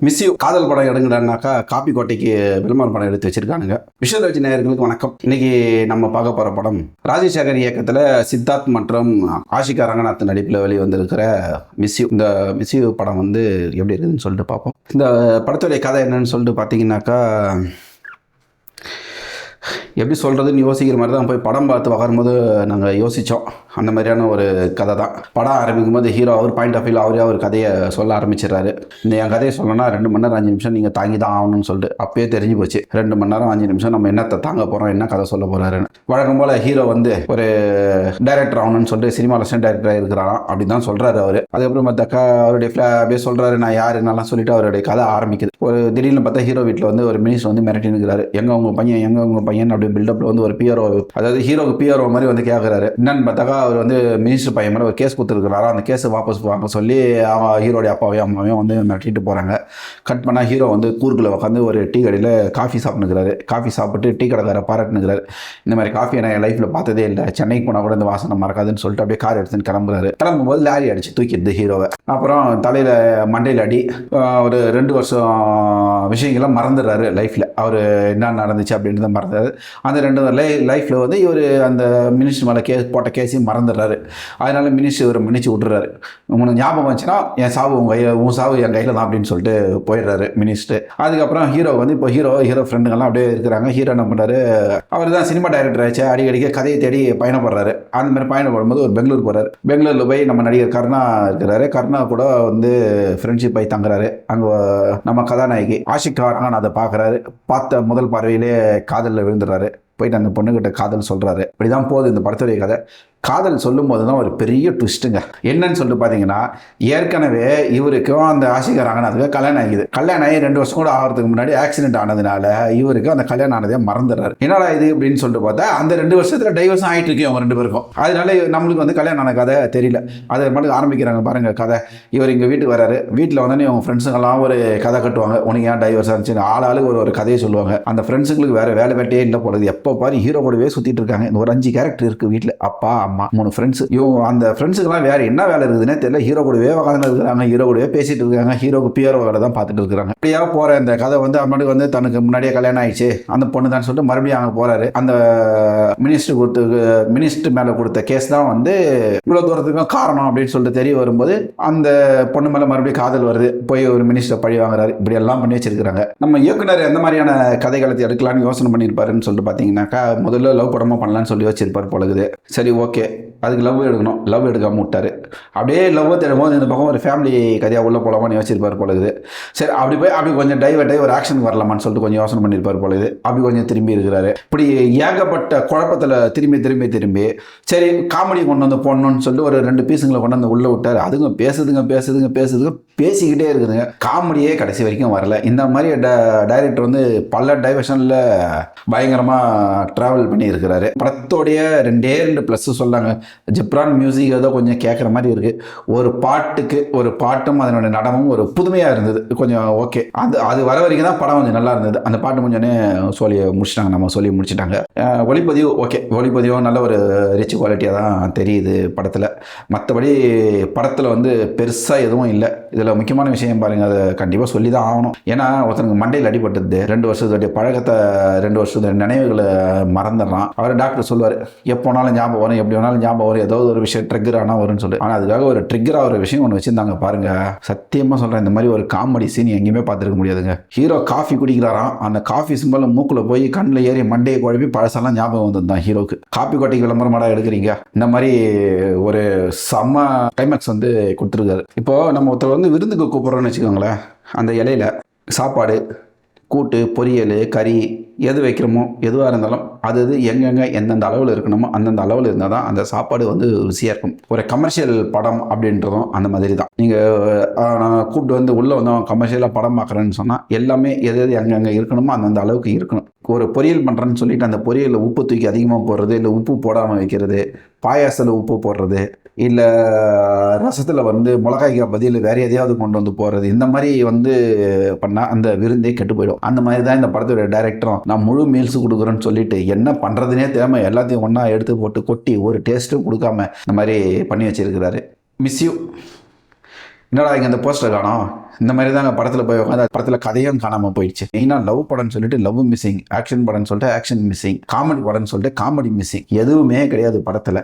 Miss you காதல் படம் எடுங்கடானாக்கா copy கோட்டைக்கு விளம்பர படம் எடுத்து வச்சிருக்கானுங்க. விஷயராஜ் நேயர்களுக்கு வணக்கம். இன்னைக்கு நம்ம பார்க்க போற படம் ராஜசேகர் இயக்கத்தில் சித்தார்த் மற்றும் ஆஷிகா ரங்கநாத் நடிப்பில் வெளிவந்திருக்கிற மிஸ் யூ. இந்த மிஸ் யூ படம் வந்து எப்படி இருக்குதுன்னு சொல்லிட்டு பார்ப்போம். இந்த படத்துடைய கதை என்னன்னு சொல்லிட்டு பார்த்தீங்கன்னாக்கா, எப்படி சொல்கிறதுன்னு யோசிக்கிற மாதிரி தான் போய் படம் பார்த்து வரும்போது நாங்கள் யோசித்தோம். அந்த மாதிரியான ஒரு கதை தான். படம் ஆரம்பிக்கும் போது ஹீரோ அவர் பாயிண்ட் ஆஃப் வியூவில் அவரே ஒரு கதையை சொல்ல ஆரம்பிச்சிடறாரு. இந்த என் கதையை சொல்லணும்னா 2 மணி நேரம் 5 நிமிஷம் நீங்கள் தாங்கி தான் ஆகணும்னு சொல்லிட்டு அப்பயே தெரிஞ்சு போச்சு. 2 மணி நேரம் 5 நிமிஷம் நம்ம என்னத்தை தாங்க போகிறோம், என்ன கதை சொல்ல போகிறாருன்னு. வழக்கம் போல் ஹீரோ வந்து ஒரு டைரக்டர் ஆகணும்னு சொல்லிட்டு சினிமா அசிஸ்டன்ட் டைரக்டராக இருக்கிறாராம். அப்படி தான் சொல்கிறாரு அவர். அதுக்கப்புறம் பார்த்தாக்கா அவருடைய அப்படியே சொல்கிறாரு நான் யார் என்னெல்லாம் சொல்லிட்டு அவருடைய கதை ஆரம்பிக்குது. ஒரு திடீர்னு பார்த்தா ஹீரோ வீட்டில் வந்து ஒரு மினிஸ்டர் வந்து மிரட்டினுக்கிறாரு. எங்கே உங்கள் பையன் அப்படி பில்டப்பில் வந்து ஒரு பிஆர்ஓ, அதாவது ஹீரோக்கு பிஆர்ஓ மாதிரி வந்து கேட்குறாரு. என்னன்னு பார்த்தாக்கா அவர் வந்து மினிஸ்டர் பையன் மாதிரி ஒரு கேஸ் கொடுத்துருக்கிறாரா. அந்த கேஸை வாபஸ் வாங்க சொல்லி ஹீரோடைய அப்பாவையும் அம்மாவையும் வந்து மிரட்டிட்டு போகிறாங்க. கட் பண்ணால் ஹீரோ வந்து கூர்க்கில் உட்காந்து ஒரு டீ கடையில் காஃபி சாப்பிட்டுக்கிறாரு. காஃபி சாப்பிட்டு டீ கடைக்கார பாராட்டுனுக்கிறாரு. இந்த மாதிரி காஃபி நான் என் லைஃப்பில் பார்த்ததே இல்லை, சென்னைக்கு போனால் கூட இந்த வாசனை மறக்காதுன்னு சொல்லிட்டு அப்படியே கார் எடுத்துன்னு கிளம்புறாரு. கிளம்பும்போது லாரி அடிச்சு தூக்கிடுது ஹீரோவை. அப்புறம் தலையில் மண்டையில் அடி. ஒரு 2 வருஷம் விஷயங்கள்லாம் மறந்துடுறாரு லைஃப்பில். அவர் என்ன நடந்துச்சு அப்படின்றத மறந்துடுறாரு. அந்த 2 லைஃப்பில் வந்து இவர் அந்த மினிஸ்டர் மேலே போட்ட கேஸையும் மறந்துடுறாரு. அதனால மினிஸ்டர் இவரை மன்னிச்சு விட்டுறாரு. உங்களுக்கு ஞாபகம் வந்துச்சுன்னா என் சாவு உன் சாவு என் கையில் தான் அப்படின்னு சொல்லிட்டு போயிடுறாரு மினிஸ்டர். அதுக்கப்புறம் ஹீரோ வந்து இப்போ ஹீரோ ஃப்ரெண்டுங்கெல்லாம் அப்படியே இருக்கிறாங்க. ஹீரோ என்ன பண்ணுறாரு, அவர் தான் சினிமா டைரக்டர் ஆச்சு. அடிக்கடிக்க கதையை தேடி பயணப்படுறாரு. அந்த மாதிரி பயணப்படும்போது ஒரு பெங்களூர் போகிறார். பெங்களூரில் போய் நம்ம நடிகர் கருணா இருக்கிறாரு. கருணா கூட வந்து ஃப்ரெண்ட்ஷிப் ஆகி தங்குறாரு. அங்கே நம்ம கதாநாயகி ஆஷிகா ரங்கநாத் அதை பார்க்குறாரு. பார்த்த முதல் பார்வையிலே காதலில் விழுந்துடுறாரு. போயிட்டு அந்த பொண்ணுக்கிட்ட காதல் சொல்கிறாரு. இப்படிதான் போகுது இந்த படத்துடைய கதை. காதல் சொல்லும் போது தான் ஒரு பெரிய ட்விஸ்ட்டுங்க. என்னன்னு சொல்லிட்டு பார்த்தீங்கன்னா, ஏற்கனவே இவருக்கும் அந்த ஆஷிகா ரங்கநாத்துக்கு கல்யாணம் ஆகிது. கல்யாணம் ஆகி 2 வருஷம் கூட ஆகிறதுக்கு முன்னாடி ஆக்சிடென்ட் ஆனதுனால இவருக்கு அந்த கல்யாணம் ஆனதே மறந்துடுறாரு. என்னடா இது அப்படின்னு சொல்லிட்டு பார்த்தா அந்த 2 வருஷத்துல டைவர்ஸ் ஆகிட்டு இருக்கு அவங்க 2 பேருக்கும். அதனால நம்மளுக்கு வந்து கல்யாணம் ஆன கதை தெரியல. அதை மட்டும் ஆரம்பிக்கிறாங்க பாருங்க கதை. இவர் இங்கே வீட்டுக்கு வராரு. வீட்டில் வந்தோடனே அவங்க ஃப்ரெண்ட்ஸுங்கெல்லாம் ஒரு கதை கட்டுவாங்க. உனக்கு ஏன் டைவர்ஸ் ஆச்சு, ஆளுக்கு ஒரு கதையை சொல்லுவாங்க. அந்த ஃப்ரெண்ட்ஸுங்களுக்கு வேற வேலை வெட்டியே இல்லை போலது. எப்போ பாரு ஹீரோ கூடவே சுற்றிட்டு இருக்காங்க. ஒரு 5 கேரக்டர் இருக்கு வீட்டில். அப்பா அம்மா 3 ஃப்ரெண்ட்ஸ். இவங்க அந்த ஃப்ரெண்ட்ஸுக்கெல்லாம் வேற என்ன வேலை இருக்குதுன்னே தெரியல. ஹீரோ கூடவே உட்காந்து இருக்கிறாங்க, ஹீரோ கூடவே பேசிட்டு இருக்காங்க, ஹீரோக்கு பிஆர்ஓ வேலை தான் பார்த்துட்டு இருக்காங்க. இப்படியா போற இந்த கதை வந்து அம்மாட்டுக்கு வந்து தனக்கு முன்னாடியே கல்யாணம் ஆயிடுச்சு அந்த பொண்ணு தான் சொல்லிட்டு மறுபடியும் அங்கே போறாரு. அந்த மினிஸ்டர் மேலே கொடுத்த கேஸ் தான் வந்து இவ்வளோ தூரத்துக்கும் காரணம் அப்படின்னு சொல்லிட்டு தெரிய வரும்போது அந்த பொண்ணு மேலே மறுபடியும் காதல் வருது. போய் ஒரு மினிஸ்டர் பழி வாங்குறாரு. இப்படி எல்லாம் பண்ணி வச்சிருக்காங்க. நம்ம இயக்குனர் எந்த மாதிரியான கதைகளை எடுக்கலாம்னு யோசனை பண்ணியிருப்பாருன்னு சொல்லிட்டு பார்த்தீங்கன்னாக்கா, முதல்ல லவ் படமாக பண்ணலான்னு சொல்லி வச்சிருப்பார் பொழுது. சரி ஓகே, அதுக்கு லவ் எடுக்கணும், லவ் எடுக்காம விட்டாரு. அப்படியே லவ் தேடும்போது இந்த பக்கம் ஒரு ஃபேமிலி கதையாக உள்ள போலாமான்னு யோசிச்சிருப்பார் பொழுது. சரி அப்படி போய் அப்படி கொஞ்சம் டைவர்ட் ஆகி ஒரு ஆக்ஷன் வரலாமான்னு சொல்லிட்டு கொஞ்சம் யோசனை பண்ணியிருப்பார் பொழுது. அப்படி கொஞ்சம் திரும்பி இருக்கிறாரு. இப்படி ஏகப்பட்ட குழப்பத்தில் திரும்பி சரி காமெடி கொண்டு வந்து போடணும்னு சொல்லிட்டு ஒரு 2 பீஸுங்களை கொண்டு வந்து உள்ள விட்டார். அதுங்க பேசுதுங்க பேசிக்கிட்டே இருக்குதுங்க. காமெடியே கடைசி வரைக்கும் வரல. இந்த மாதிரி டைரக்டர் வந்து பல டைவர்ஷனில் பயங்கரமாக ட்ராவல் பண்ணி இருக்கிறாரு. படத்தோடைய 2 ப்ளஸ் சொல்லாங்க. ஜிப்ரான் மியூசிக் ஏதோ கொஞ்சம் கேட்குற மாதிரி இருக்குது. ஒரு பாட்டும் அதனுடைய நடனமும் ஒரு புதுமையாக இருந்தது. கொஞ்சம் ஓகே. அது வர வரைக்கும் தான் படம் கொஞ்சம் நல்லா இருந்தது. அந்த பாட்டு கொஞ்சம் சொல்லி முடிச்சிட்டாங்க. ஒளிப்பதிவு ஓகே, ஒளிப்பதிவும் நல்ல ஒரு ரிச் குவாலிட்டியாக தான் தெரியுது படத்தில். மற்றபடி படத்தில் வந்து பெருசாக எதுவும் இல்லை. இதில் முக்கியமான விஷயம் பாருங்கள், அதை கண்டிப்பாக சொல்லி தான் ஆகணும். ஏன்னா ஒருத்தனுக்கு மண்டையில் அடிபட்டது 2 வருஷத்துடைய பழக்கத்தை 2 வருஷத்துடைய நினைவுகளை மறந்துடுறான். அவர் டாக்டர் சொல்லுவார், எப்போனாலும் ஞாபகம் வரும், எப்படி வேணாலும் ஞாபகம் வரும், ஏதோ ஒரு விஷயம் ட்ரிக்கர் ஆனால் வரும்னு சொல்லி. ஆனால் அதுக்காக ஒரு ட்ரிக்கராக ஒரு விஷயம் ஒன்று வச்சுருந்தாங்க பாருங்க. சத்தியமாக சொல்கிறேன், இந்த மாதிரி ஒரு காமெடி சீன் எங்கேயுமே பார்த்துருக்க முடியாதுங்க. ஹீரோ காஃபி குடிக்கிறாராம். அந்த காஃபி சிம்பிள் மூக்கில் போய் கண்ணில் ஏறி மண்டையை குழப்பி பழசெல்லாம் ஞாபகம் வந்தது தான் ஹீரோக்கு. காப்பி கொட்டைக்கு விளம்பரமாடா எடுக்கிறீங்க, இந்த மாதிரி ஒரு செம்ம கிளைமேக்ஸ் வந்து கொடுத்துருக்காரு. இப்போது நம்ம ஒருத்தர் வந்து விருந்துக்கு கூப்பிட்றோன்னு வச்சுக்கோங்களேன். அந்த இலையில சாப்பாடு, கூட்டு, பொரியல், கறி எது வைக்கிறோமோ எதுவாக இருந்தாலும் அது எங்கெங்கே எந்தெந்த அளவில் இருக்கணுமோ அந்தந்த அளவில் இருந்தால் தான் அந்த சாப்பாடு வந்து ருசியாக இருக்கும். ஒரு கமர்ஷியல் படம் அப்படின்றதும் அந்த மாதிரி தான். நீங்கள் கூப்பிட்டு வந்து உள்ளே வந்து கமர்ஷியலாக படம் பார்க்குறேன்னு சொன்னால் எல்லாமே எது எங்கெங்கே இருக்கணுமோ அந்தந்த அளவுக்கு இருக்கணும். ஒரு பொரியல் பண்ணுறேன்னு சொல்லிட்டு அந்த பொரியலில் உப்பு தூக்கி அதிகமாக போடுறது, இல்லை உப்பு போடாமல் வைக்கிறது, பாயாசத்தில் உப்பு போடுறது, இல்லை ரசத்தில் வந்து மிளகாய்க்கு பதில் வேறு எதையாவது கொண்டு வந்து போடுறது, இந்த மாதிரி வந்து பண்ணால் அந்த விருந்தே கெட்டு போயிடும். அந்த மாதிரி தான் இந்த படத்துடைய டைரக்டரும் நான் முழு மீல்ஸ் கொடுக்குறேன்னு சொல்லிட்டு என்ன பண்ணுறதுனே தேவை எல்லாத்தையும் ஒன்றா எடுத்து போட்டு கொட்டி ஒரு டேஸ்ட்டும் கொடுக்காம இந்த மாதிரி பண்ணி வச்சிருக்கிறாரு. மிஸ் யூ என்னடா இங்கே இந்த போஸ்டர் காணோம், இந்த மாதிரி தாங்க படத்தில் போய் உட்காந்து படத்தில் கதையும் காணாமல் போயிடுச்சு. மெயினாக லவ் படம்னு சொல்லிட்டு லவ் மிஸ்ஸிங், ஆக்ஷன் படம்னு சொல்லிட்டு ஆக்ஷன் மிஸ்ஸிங், காமெடி படம்னு சொல்லிட்டு காமெடி மிஸ்ஸிங், எதுவுமே கிடையாது படத்தில்.